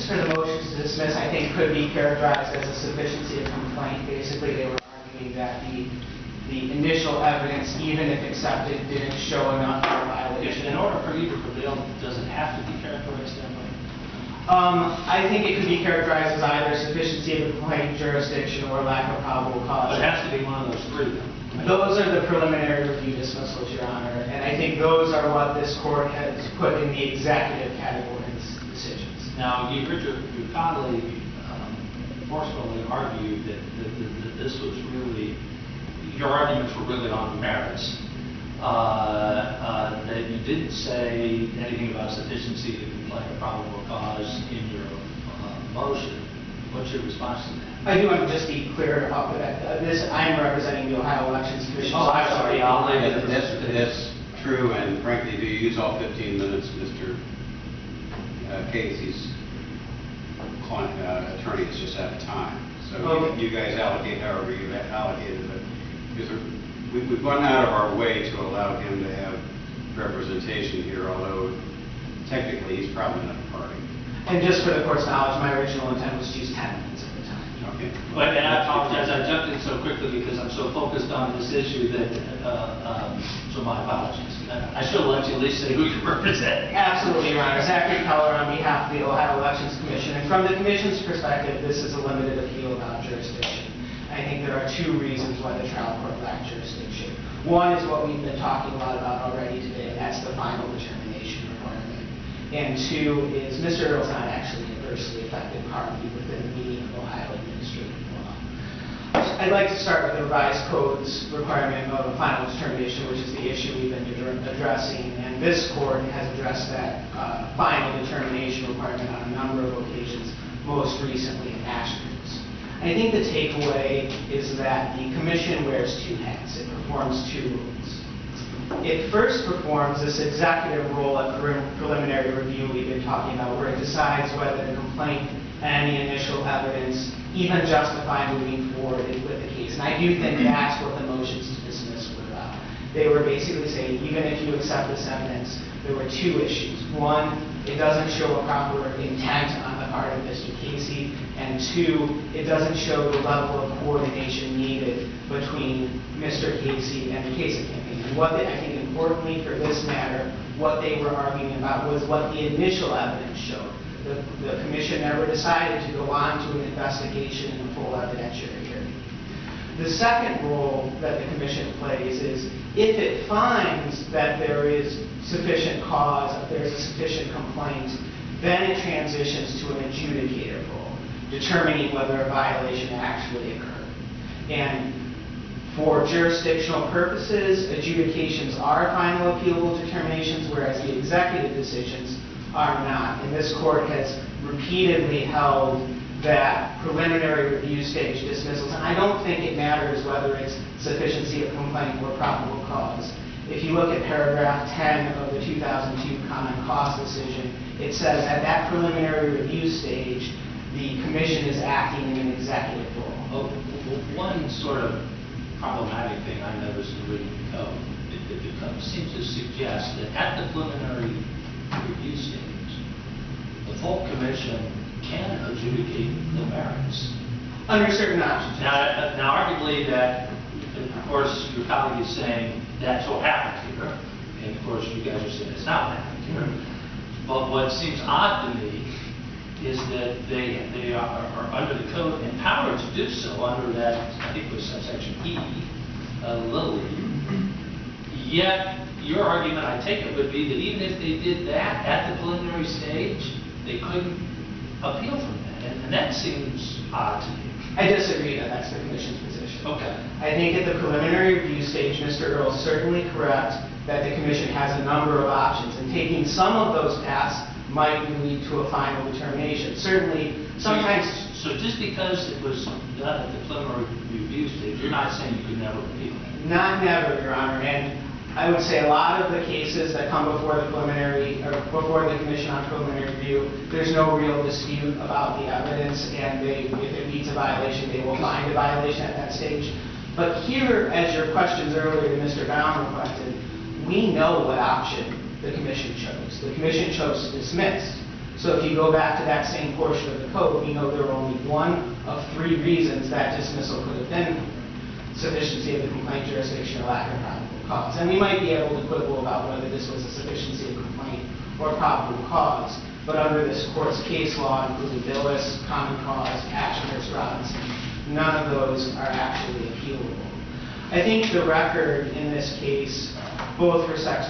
basis for the motion to dismiss, I think, could be characterized as a sufficiency of complaint. Basically, they were arguing that the initial evidence, even if accepted, didn't show enough for a violation. In order for you to prevail, does it have to be characterized that way? I think it could be characterized as either sufficiency of the complaint, jurisdiction, or lack of probable cause. But it has to be one of those three, then. Right? Those are the preliminary review dismissals, Your Honor, and I think those are what this court has put in the executive category of decisions. Now, you heard your colleague forcefully argue that this was really, your arguments were really on merits. That you didn't say anything about sufficiency of the complaint or probable cause in your motion. What's your response to that? I do want to just be clear about that. I am representing the Ohio Elections Commission. Oh, I'm sorry. I'll leave it. That's true, and frankly, do you use all 15 minutes, Mr. Casey's attorney is just out of time. So okay. You guys allocate however you've allocated it. Because we've gone out of our way to allow him to have representation here, although technically he's probably not a party. And just for the court's knowledge, my original intent was to use 10 minutes at the time. Okay. But and I apologize, I jumped in so quickly because I'm so focused on this issue that, so my apologies. I should have let you at least say who you're representing. Absolutely, Your Honor. Zachary Keller on behalf of the Ohio Elections Commission. And from the Commission's perspective, this is a limited appeal about jurisdiction. I think there are two reasons why the trial court lacked jurisdiction. One is what we've been talking a lot about already today, and that's the final determination requirement. And two is Mr. Earl's not actually an adversely affected party within the meaning of Ohio administrative law. I'd like to start with the revised code's requirement of a final determination, which is the issue we've been addressing. And this court has addressed that final determination requirement on a number of occasions, most recently in Ashford. I think the takeaway is that the Commission wears two hats. It performs two roles. It first performs this executive role at preliminary review we've been talking about, where it decides whether the complaint and the initial evidence even justify moving forward with the case. And I do think that's what the motions to dismiss were about. They were basically saying, even if you accept this evidence, there were two issues. One, it doesn't show a proper intent on the part of Mr. Casey, and two, it doesn't show the level of coordination needed between Mr. Casey and the Casey campaign. And what I think importantly for this matter, what they were arguing about was what the initial evidence showed. The Commission never decided to go on to an investigation in a full evidentiary hearing. The second role that the Commission plays is if it finds that there is sufficient cause, if there's a sufficient complaint, then it transitions to an adjudicator role, determining whether a violation actually occurred. And for jurisdictional purposes, adjudications are final appealable determinations, whereas the executive decisions are not. And this court has repeatedly held that preliminary review stage dismissals, and I don't think it matters whether it's sufficiency of complaint or probable cause. If you look at paragraph 10 of the 2002 common cause decision, it says at that preliminary review stage, the Commission is acting in an executive role. One sort of problematic thing I noticed in reading the code, it seems to suggest that at the preliminary review stage, the full Commission can adjudicate the merits. Under certain options. Now arguably that, of course, your colleague is saying that's what happened here, and of course you guys are saying it's not what happened here. But what seems odd to me is that they are under the code empowered to do so under that, I think it was subsection E, little e. Yet your argument, I take it, would be that even if they did that at the preliminary stage, they couldn't appeal from that, and that seems odd to me. I disagree that that's the Commission's position. Okay. I think at the preliminary review stage, Mr. Earl is certainly correct that the Commission has a number of options, and taking some of those paths might lead to a final determination. Certainly, sometimes... So just because it was done at the preliminary review stage, you're not saying you could never appeal it? Not never, Your Honor, and I would say a lot of the cases that come before the preliminary, or before the Commission on preliminary review, there's no real dispute about the evidence, and if it meets a violation, they will find a violation at that stage. But here, as your questions earlier to Mr. Baum reflected, we know what option the Commission chose. The Commission chose to dismiss. So if you go back to that same portion of the code, we know there were only one of three reasons that dismissal could have been sufficiency of the complaint, jurisdiction, or lack of probable cause. And we might be able to quibble about whether this was a sufficiency of complaint or probable cause, but under this court's case law, including Billis, Common Cause, Ashurst, Robinson, none of those are actually appealable. I think the record in this case both reflects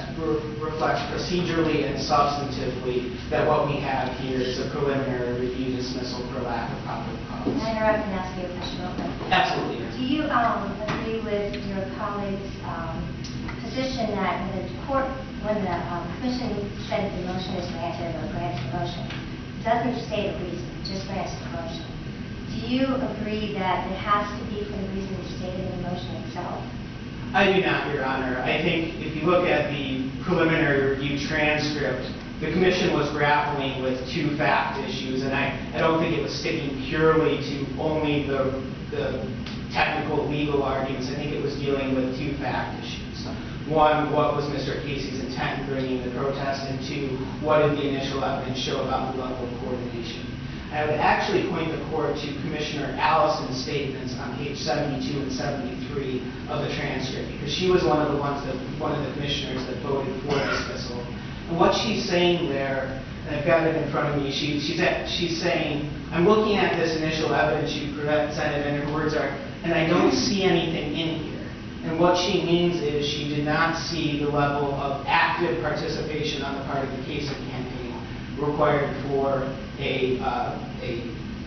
procedurally and substantively that what we have here is a preliminary review dismissal for lack of probable cause. Can I interrupt and ask you a question real quick? Absolutely. Do you agree with your colleague's position that when the commission said the motion is granted or grants the motion, doesn't state a reason, just grants the motion? Do you agree that it has to be for the reason stated in the motion itself? I do not, Your Honor. I think if you look at the preliminary review transcript, the commission was grappling with two fact issues, and I don't think it was sticking purely to only the technical legal arguments. I think it was dealing with two fact issues. One, what was Mr. Casey's intent in bringing the protest, and two, what did the initial evidence show about the level of coordination? I would actually point the court to Commissioner Allison's statements on page 72 and 73 of the transcript, because she was one of the commissioners that voted for dismissal. And what she's saying there, and I've got it in front of me, she's saying, I'm looking at this initial evidence you presented, and her words are, and I don't see anything in here. And what she means is she did not see the level of active participation on the part of the Casey campaign required for a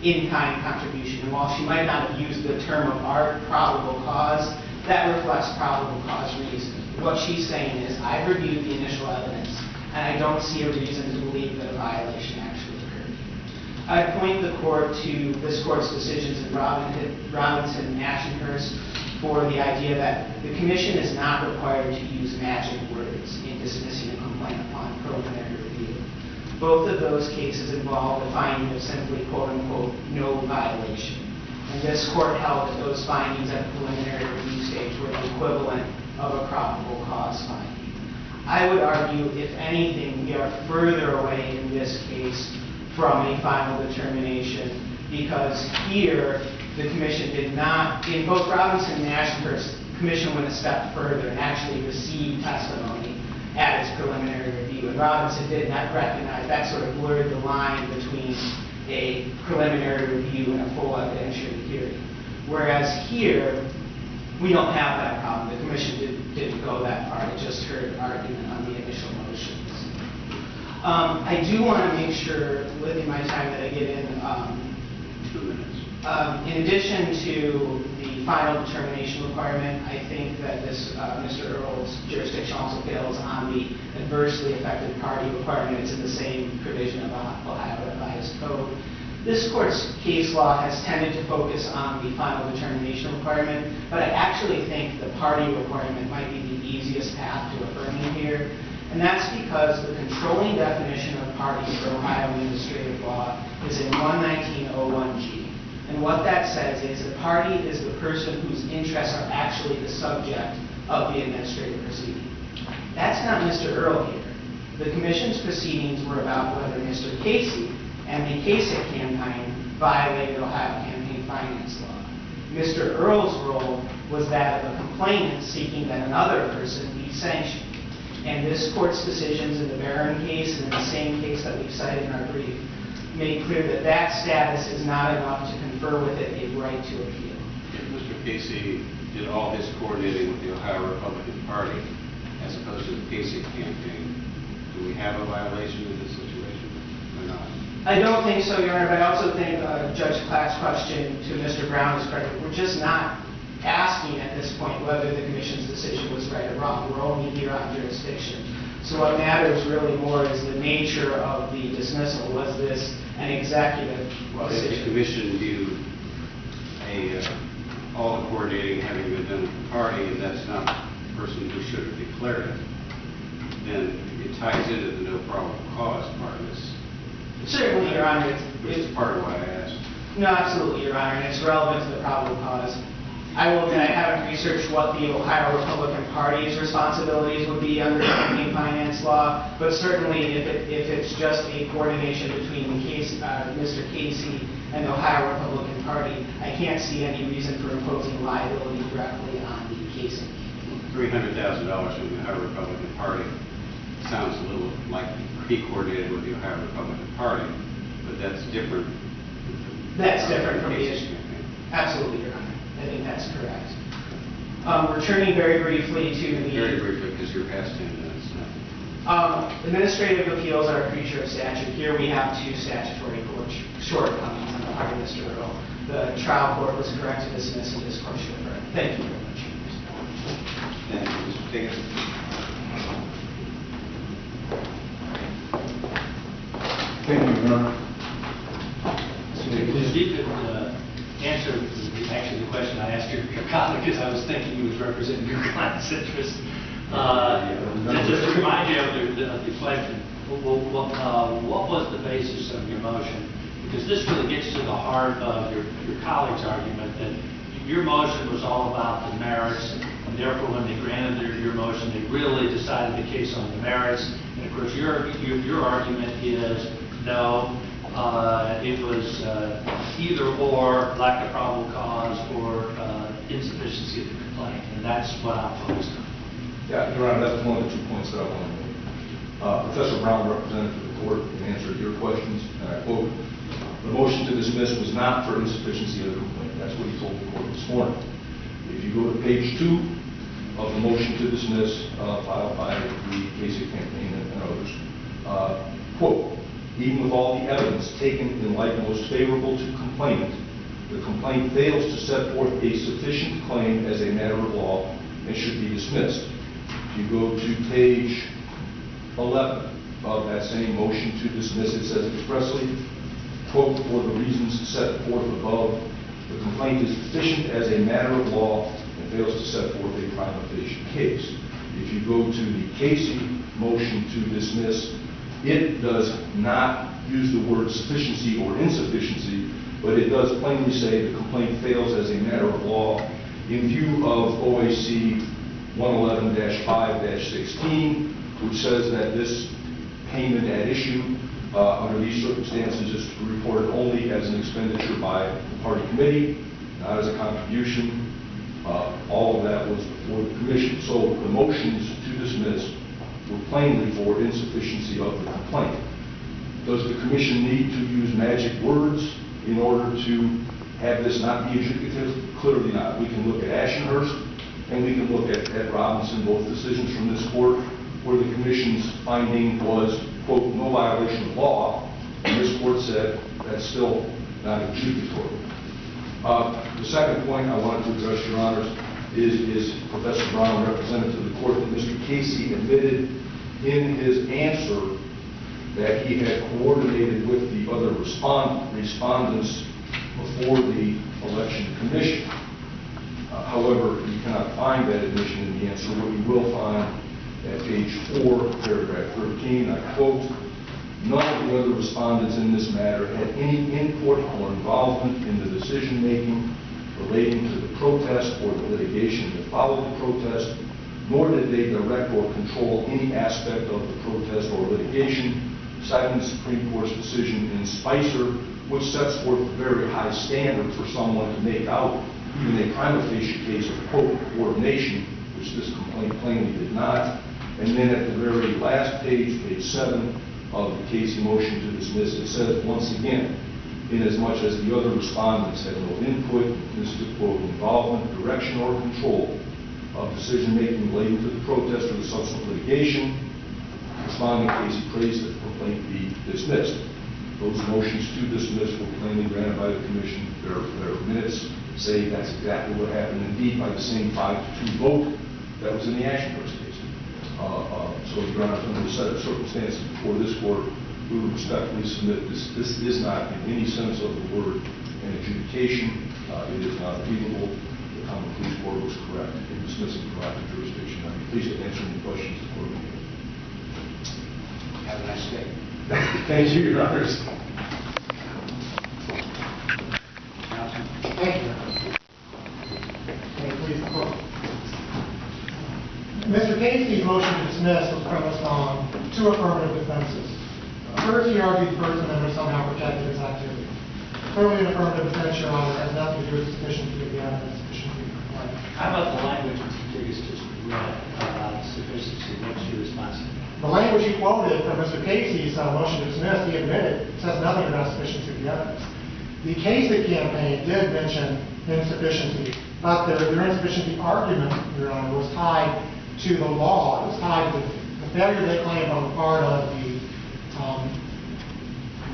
in-kind contribution. And while she might not have used the term of art, probable cause, that reflects probable cause reason. What she's saying is, I've reviewed the initial evidence, and I don't see a reason to believe that a violation actually occurred. I'd point the court to this court's decisions in Robinson and Ashurst for the idea that the commission is not required to use magic words in dismissing a complaint upon preliminary review. Both of those cases involve the finding of simply, quote-unquote, no violation. And this court held that those findings at the preliminary review stage were the equivalent of a probable cause finding. I would argue, if anything, we are further away in this case from a final determination, because here the commission did not, in both Robinson and Ashurst, the commission went a step further and actually received testimony at its preliminary review. And Robinson did not recognize that sort of blurred the line between a preliminary review and a full evidentiary hearing. Whereas here, we don't have that problem. The commission didn't go that far. It just heard argument on the initial motions. I do want to make sure, within my time that I get in, 2 minutes. In addition to the final determination requirement, I think that this Mr. Earl's jurisdiction also fails on the adversely affected party requirement. It's in the same provision of Ohio Revised Code. This court's case law has tended to focus on the final determination requirement, but I actually think the party requirement might be the easiest path to affirming here. And that's because the controlling definition of party for Ohio administrative law is in 11901G. And what that says is a party is the person whose interests are actually the subject of the administrative proceeding. That's not Mr. Earl here. The commission's proceedings were about whether Mr. Casey and the Kasich campaign violated Ohio campaign finance law. Mr. Earl's role was that of a complainant seeking that another person be sanctioned. And this court's decisions in the Barron case and in the same case that we've cited in our brief made clear that that status is not enough to confer with it a right to appeal. If Mr. Casey did all his coordinating with the Ohio Republican Party as opposed to the Kasich campaign, do we have a violation in this situation or not? I don't think so, Your Honor, but I also think Judge Klatt's question to Mr. Brown is correct. We're just not asking at this point whether the commission's decision was right or wrong. We're only here on jurisdiction. So what matters really more is the nature of the dismissal. Was this an executive decision? Well, if the commission viewed all the coordinating having been done with the party, and that's not the person who should have declared it, then it ties into the no probable cause part of this. Certainly, Your Honor. Which is part of why I asked. No, absolutely, Your Honor, and it's relevant to the probable cause. I will admit I haven't researched what the Ohio Republican Party's responsibilities would be under campaign finance law, but certainly if it's just a coordination between Mr. Casey and the Ohio Republican Party, I can't see any reason for imposing liability directly on the Casey. $300,000 from the Ohio Republican Party sounds a little like be coordinated with the Ohio Republican Party, but that's different. That's different from the issue. Absolutely, Your Honor. I think that's correct. Returning very briefly to the... Very briefly, because you're past 10 minutes now. Administrative appeals are a creature of statute. Here we have two statutory shortcomings on the part of Mr. Earl. The trial court was correct to dismiss, and this court should affirm. Thank you very much. Thank you, Mr. Tiggett. Thank you, Your Honor. If you could answer actually the question I asked your colleague, because I was thinking he was representing your client's interest. Just to remind you of the question, what was the basis of your motion? Because this really gets to the heart of your colleague's argument that your motion was all about the merits, and therefore when they granted your motion, they really decided the case on the merits. And of course, your argument is no. It was either or, lack of probable cause, or insufficiency of the complaint, and that's what I'm focused on. Yeah, Your Honor, that's one of the 2 points that I want to make. Professor Brown represented to the court and answered your questions, and I quote, "The motion to dismiss was not for insufficiency of the complaint." That's what he told the court this morning. If you go to page 2 of the motion to dismiss filed by the Casey campaign and others, quote, "Even with all the evidence taken in light most favorable to complainant, the complaint fails to set forth a sufficient claim as a matter of law and should be dismissed." If you go to page 11 of that same motion to dismiss, it says expressly, quote, "For the reasons set forth above, the complaint is deficient as a matter of law and fails to set forth a prima facie case." If you go to the Casey motion to dismiss, it does not use the word sufficiency or insufficiency, but it does plainly say the complaint fails as a matter of law in view of OEC 111-5-16, which says that this payment at issue under these circumstances is reported only as an expenditure by the party committee, not as a contribution. All of that was before the commission. So the motions to dismiss were plainly for insufficiency of the complaint. Does the commission need to use magic words in order to have this not be adjudicative? Clearly not. We can look at Ashenhurst and we can look at Robinson, both decisions from this court, where the commission's finding was, quote, "no violation of law," and this court said that's still not adjudicatory. The second point I wanted to address, Your Honors, is Professor Brown represented to the court that Mr. Casey admitted in his answer that he had coordinated with the other respondents before the election commission. However, you cannot find that admission in the answer. What you will find at page 4, paragraph 13, I quote, "None of the other respondents in this matter had any input or involvement in the decision-making relating to the protest or the litigation that followed the protest, nor did they direct or control any aspect of the protest or litigation," citing the Supreme Court's decision in Spicer, which sets forth a very high standard for someone to make out even a prima facie case of, quote, "coordination," which this complaint plainly did not. And then at the very last page, page 7 of the Casey motion to dismiss, it says once again, "Inasmuch as the other respondents had no input, quote, "involvement, direction, or control of decision-making relating to the protest or the subsequent litigation, responding Casey prays that the complaint be dismissed." Those motions to dismiss were plainly granted by the commission. Their minutes say that's exactly what happened, indeed, by the same 5-2 vote that was in the Ashenhurst case. So, Your Honor, under the set of circumstances before this court, we would respectfully submit this is not, in any sense of the word, an adjudication. It is not appealable. The common police court was correct in dismissing the lack of jurisdiction. I'd be pleased to answer any questions the court may have. Have a nice day. Thank you, Your Honors. Counsel? Thank you. Mr. Casey's motion to dismiss was premised on two affirmative defenses. First, he argued the First Amendment somehow protected his activity. Clearly, an affirmative defense, Your Honor, has nothing to do with sufficiency of the evidence, sufficiency of the complaint. How about the language that you just read about sufficiency? What's your response to that? The language he quoted from Mr. Casey's motion to dismiss, he admitted, says nothing about sufficiency of the evidence. The Kasich campaign did mention insufficiency, but their insufficiency argument, Your Honor, was tied to the law. It was tied to the failure they claimed on the part of the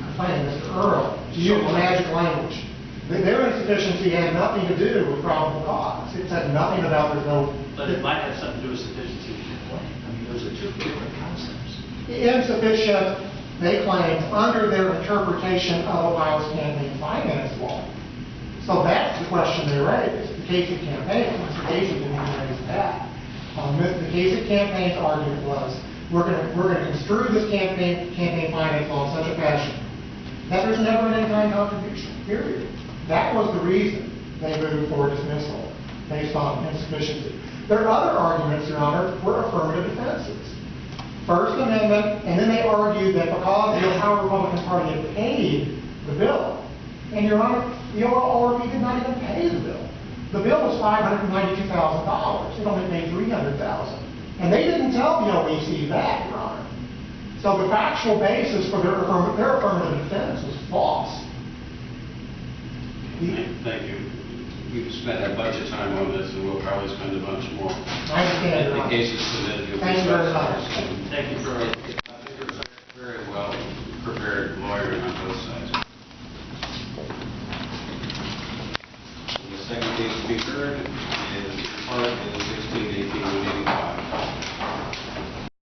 complainant, Mr. Earl, to use magic language. Their insufficiency had nothing to do with probable cause. It said nothing about there's no... But it might have something to do with sufficiency of the complaint. I mean, those are two different concepts. Insufficient, they claimed, under their interpretation of Ohio's campaign finance law. So that's the question they raised, the Kasich campaign. Mr. Kasich didn't even raise that. The Kasich campaign's argument was, we're going to construe this campaign finance law in such a fashion that there's never an in-kind contribution, period. That was the reason they moved for dismissal, based on insufficiency. Their other arguments, Your Honor, were affirmative defenses. First Amendment, and then they argued that because the Ohio Republican Party had paid the bill, and Your Honor, the ORP did not even pay the bill. The bill was $592,000. It only paid $300,000. And they didn't tell the OEC that, Your Honor. So the factual basis for their affirmative defense was false. Thank you. We've spent a bunch of time on this, and we'll probably spend a bunch more. I understand, Your Honor. The case is submitted. Thank you very much. Thank you for